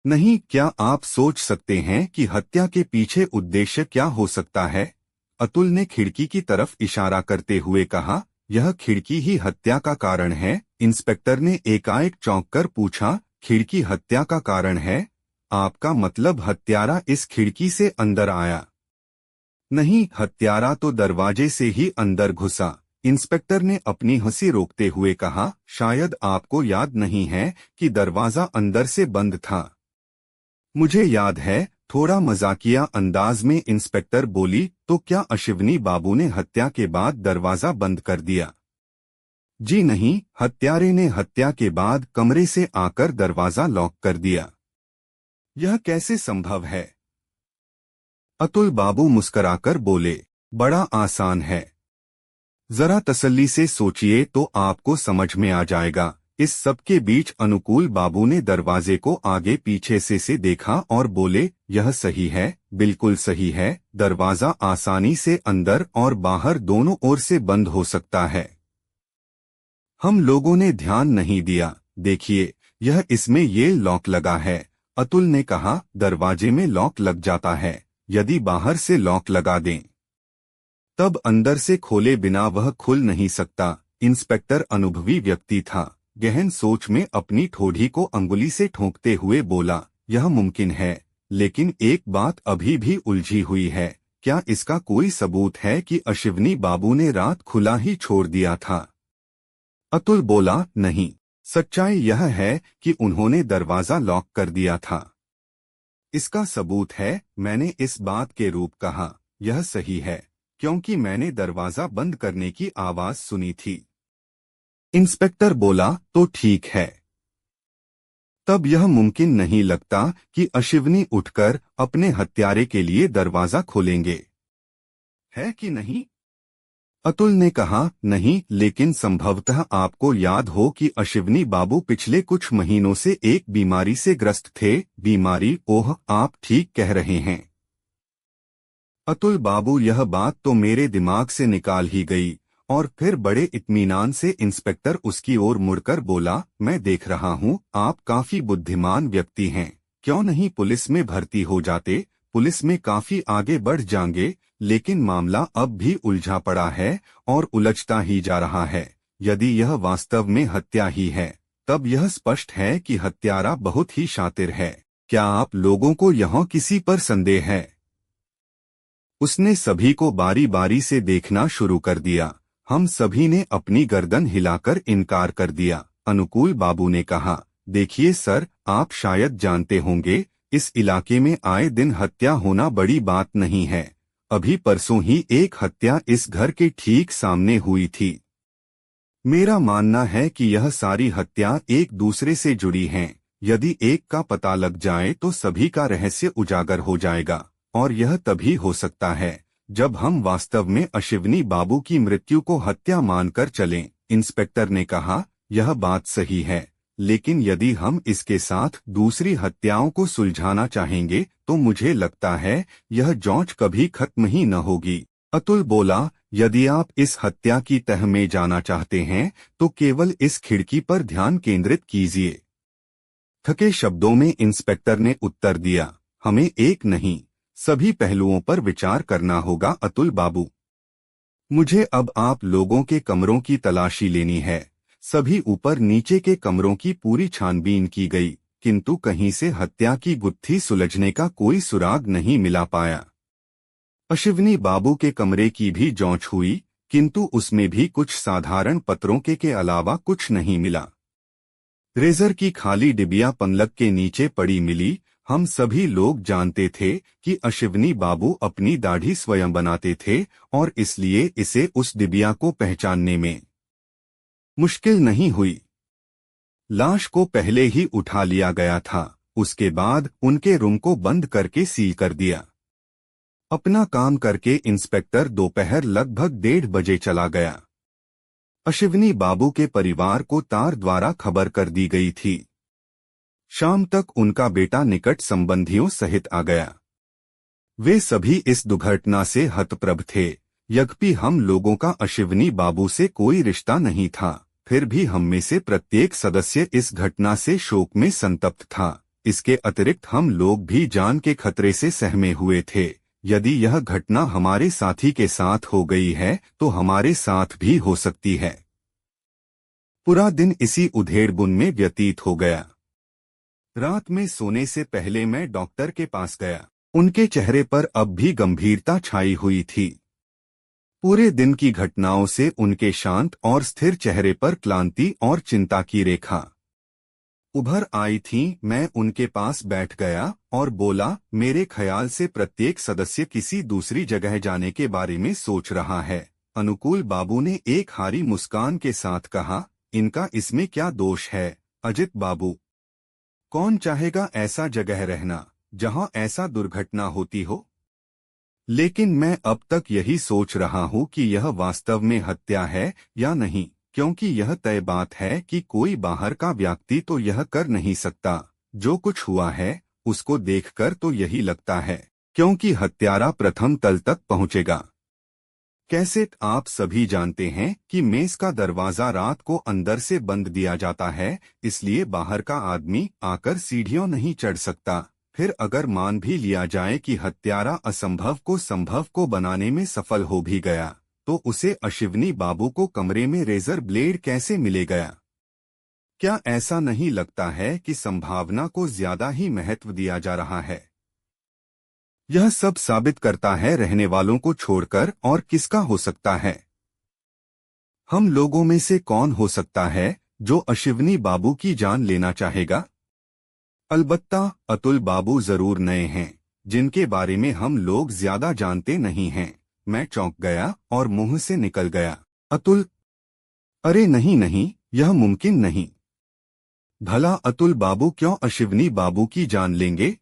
नहीं, क्या आप सोच सकते हैं कि हत्या के पीछे उद्देश्य क्या हो सकता है? अतुल ने खिड़की की तरफ इशारा करते हुए कहा। यह खिड़की ही हत्या का कारण है? इंस्पेक्टर ने एकाएक चौंककर पूछा। खिड़की हत्या का कारण है? आपका मतलब हत्यारा इस खिड़की से अंदर आया? नहीं, हत्यारा तो दरवाजे से ही अंदर घुसा। इंस्पेक्टर ने अपनी हंसी रोकते हुए कहा। शायद आपको याद नहीं है कि दरवाजा अंदर से बंद था। मुझे याद है, थोड़ा मजाकिया अंदाज में इंस्पेक्टर बोली। तो क्या अश्विनी बाबू ने हत्या के बाद दरवाजा बंद कर दिया? जी नहीं, हत्यारे ने हत्या के बाद कमरे से आकर दरवाजा लॉक कर दिया। यह कैसे संभव है? अतुल बाबू मुस्कराकर बोले। बड़ा आसान है, जरा तसल्ली से सोचिए तो आपको समझ में आ जाएगा। इस सब के बीच अनुकूल बाबू ने दरवाजे को आगे पीछे से देखा और बोले, यह सही है, बिल्कुल सही है। दरवाजा आसानी से अंदर और बाहर दोनों ओर से बंद हो सकता है। हम लोगों ने ध्यान नहीं दिया। देखिए, यह इसमें ये लॉक लगा है। अतुल ने कहा। दरवाजे में लॉक लग जाता है। यदि बाहर से लॉक लगा दें तब अंदर से खोले बिना वह खुल नहीं सकता। इंस्पेक्टर अनुभवी व्यक्ति था। गहन सोच में अपनी ठोड़ी को अंगुली से ठोंकते हुए बोला, यह मुमकिन है, लेकिन एक बात अभी भी उलझी हुई है। क्या इसका कोई सबूत है कि अश्विनी बाबू ने रात खुला ही छोड़ दिया था? अतुल बोला, नहीं, सच्चाई यह है कि उन्होंने दरवाजा लॉक कर दिया था। इसका सबूत है, मैंने इस बात के रूप कहा। यह सही है, क्योंकि मैंने दरवाजा बंद करने की आवाज सुनी थी। इंस्पेक्टर बोला, तो ठीक है। तब यह मुमकिन नहीं लगता कि अश्विनी उठकर अपने हत्यारे के लिए दरवाजा खोलेंगे, है कि नहीं? अतुल ने कहा। नहीं, लेकिन संभवतः आपको याद हो कि अश्विनी बाबू पिछले कुछ महीनों से एक बीमारी से ग्रस्त थे। बीमारी? ओह, आप ठीक कह रहे हैं अतुल बाबू, यह बात तो मेरे दिमाग से निकाल ही गई। और फिर बड़े इत्मीनान से इंस्पेक्टर उसकी ओर मुड़कर बोला, मैं देख रहा हूँ आप काफी बुद्धिमान व्यक्ति हैं। क्यों नहीं पुलिस में भर्ती हो जाते? पुलिस में काफी आगे बढ़ जाएंगे। लेकिन मामला अब भी उलझा पड़ा है और उलझता ही जा रहा है। यदि यह वास्तव में हत्या ही है, तब यह स्पष्ट है कि हत्यारा बहुत ही शातिर है। क्या आप लोगों को यहाँ किसी पर संदेह है? उसने सभी को बारी बारी से देखना शुरू कर दिया। हम सभी ने अपनी गर्दन हिलाकर इनकार कर दिया। अनुकूल बाबू ने कहा, देखिए सर, आप शायद जानते होंगे, इस इलाके में आए दिन हत्या होना बड़ी बात नहीं है। अभी परसों ही एक हत्या इस घर के ठीक सामने हुई थी। मेरा मानना है कि यह सारी हत्या एक दूसरे से जुड़ी हैं। यदि एक का पता लग जाए तो सभी का रहस्य उजागर हो जाएगा। और यह तभी हो सकता है जब हम वास्तव में अश्विनी बाबू की मृत्यु को हत्या मानकर चलें। इंस्पेक्टर ने कहा, यह बात सही है, लेकिन यदि हम इसके साथ दूसरी हत्याओं को सुलझाना चाहेंगे तो मुझे लगता है यह जांच कभी खत्म ही न होगी। अतुल बोला, यदि आप इस हत्या की तह में जाना चाहते हैं तो केवल इस खिड़की पर ध्यान केंद्रित कीजिए। थके शब्दों में इंस्पेक्टर ने उत्तर दिया, हमें एक नहीं, सभी पहलुओं पर विचार करना होगा अतुल बाबू। मुझे अब आप लोगों के कमरों की तलाशी लेनी है। सभी ऊपर नीचे के कमरों की पूरी छानबीन की गई, किंतु कहीं से हत्या की गुत्थी सुलझने का कोई सुराग नहीं मिला पाया। अश्विनी बाबू के कमरे की भी जांच हुई, किंतु उसमें भी कुछ साधारण पत्रों के अलावा कुछ नहीं मिला। रेजर की खाली डिबिया पलंग के नीचे पड़ी मिली। हम सभी लोग जानते थे कि अश्विनी बाबू अपनी दाढ़ी स्वयं बनाते थे और इसलिए इसे उस डिबिया को पहचानने में मुश्किल नहीं हुई। लाश को पहले ही उठा लिया गया था। उसके बाद उनके रूम को बंद करके सील कर दिया। अपना काम करके इंस्पेक्टर दोपहर लगभग 1:30 बजे चला गया। अश्विनी बाबू के परिवार को तार द्वारा खबर कर दी गई थी। शाम तक उनका बेटा निकट संबंधियों सहित आ गया। वे सभी इस दुर्घटना से हतप्रभ थे। यद्यपि हम लोगों का अश्विनी बाबू से कोई रिश्ता नहीं था, फिर भी हम में से प्रत्येक सदस्य इस घटना से शोक में संतप्त था। इसके अतिरिक्त हम लोग भी जान के खतरे से सहमे हुए थे। यदि यह घटना हमारे साथी के साथ हो गई है तो हमारे साथ भी हो सकती है। पूरा दिन इसी उधेड़बुन में व्यतीत हो गया। रात में सोने से पहले मैं डॉक्टर के पास गया। उनके चेहरे पर अब भी गंभीरता छाई हुई थी। पूरे दिन की घटनाओं से उनके शांत और स्थिर चेहरे पर क्लांति और चिंता की रेखा उभर आई थी। मैं उनके पास बैठ गया और बोला, मेरे ख्याल से प्रत्येक सदस्य किसी दूसरी जगह जाने के बारे में सोच रहा है। अनुकूल बाबू ने एक हारी मुस्कान के साथ कहा, इनका इसमें क्या दोष है अजित बाबू? कौन चाहेगा ऐसा जगह रहना जहां ऐसा दुर्घटना होती हो? लेकिन मैं अब तक यही सोच रहा हूं कि यह वास्तव में हत्या है या नहीं, क्योंकि यह तय बात है कि कोई बाहर का व्यक्ति तो यह कर नहीं सकता। जो कुछ हुआ है उसको देखकर तो यही लगता है, क्योंकि हत्यारा प्रथम तल तक पहुंचेगा। कैसे आप सभी जानते हैं कि मेज का दरवाजा रात को अंदर से बंद दिया जाता है, इसलिए बाहर का आदमी आकर सीढ़ियों नहीं चढ़ सकता। फिर अगर मान भी लिया जाए कि हत्यारा असंभव को संभव को बनाने में सफल हो भी गया, तो उसे अश्विनी बाबू को कमरे में रेजर ब्लेड कैसे मिले गया? क्या ऐसा नहीं लगता है कि संभावना को ज्यादा ही महत्व दिया जा रहा है? यह सब साबित करता है रहने वालों को छोड़कर और किसका हो सकता है। हम लोगों में से कौन हो सकता है जो अश्विनी बाबू की जान लेना चाहेगा? अलबत्ता अतुल बाबू जरूर नए हैं, जिनके बारे में हम लोग ज्यादा जानते नहीं हैं। मैं चौंक गया और मुंह से निकल गया, अतुल? अरे नहीं नहीं, यह मुमकिन नहीं। भला अतुल बाबू क्यों अश्विनी बाबू की जान लेंगे?